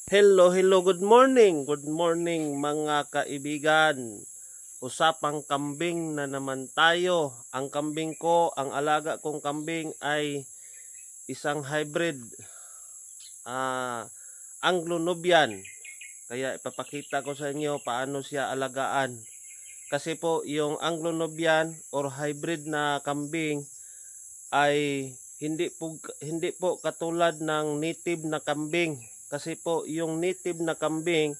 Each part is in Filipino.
Hello, good morning. Good morning mga kaibigan. Usapang kambing na naman tayo. Ang kambing ko, ang alaga kong kambing ay isang hybrid Anglo-Nubian. Kaya ipapakita ko sa inyo paano siya alagaan. Kasi po yung Anglo-Nubian or hybrid na kambing ay hindi po katulad ng native na kambing. Kasi po yung native na kambing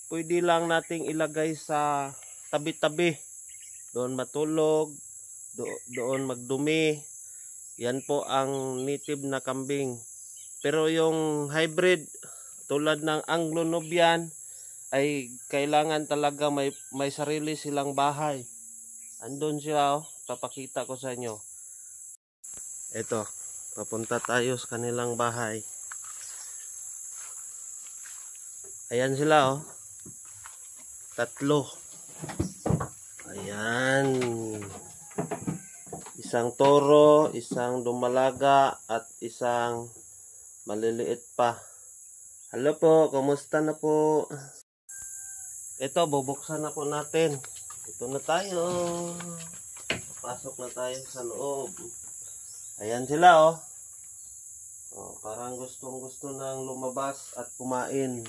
pwede lang nating ilagay sa tabi-tabi. Doon matulog, doon magdumi. Yan po ang native na kambing. Pero yung hybrid tulad ng Anglo-Nubian ay kailangan talaga may sarili silang bahay. Andun siya, papakita ko sa inyo. Ito, papunta tayo sa kanilang bahay. Ayan sila, tatlo. Ayan. Isang toro, isang dumalaga, at isang maliliit pa. Hello po, kumusta na po? Ito, bubuksan na po natin. Ito na tayo. Pasok na tayo sa loob. Ayan sila, parang gustong-gusto nang lumabas at kumain.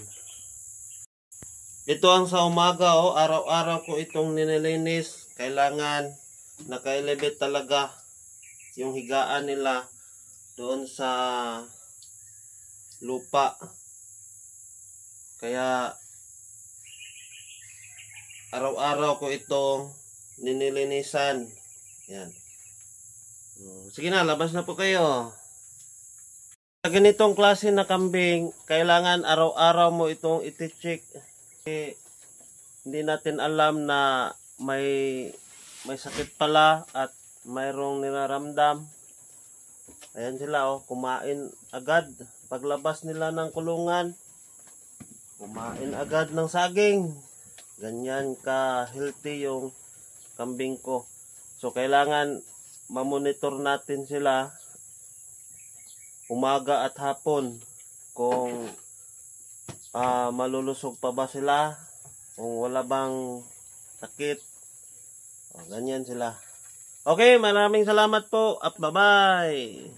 Ito ang sa umaga, araw-araw ko itong nililinis. Kailangan naka-elevate talaga yung higaan nila doon sa lupa. Kaya araw-araw ko itong ninilinisan. Yan. Sige na, labas na po kayo. Sa ganitong klase na kambing, kailangan araw-araw mo itong iti-check. Hindi natin alam na may sakit pala at mayroong niraramdam. Ayan sila, kumain agad. Paglabas nila ng kulungan, kumain agad ng saging. Ganyan ka healthy yung kambing ko. So kailangan mamonitor natin sila umaga at hapon kung malulusog pa ba sila, kung wala bang sakit. Ganyan sila. Okay, maraming salamat po at bye-bye.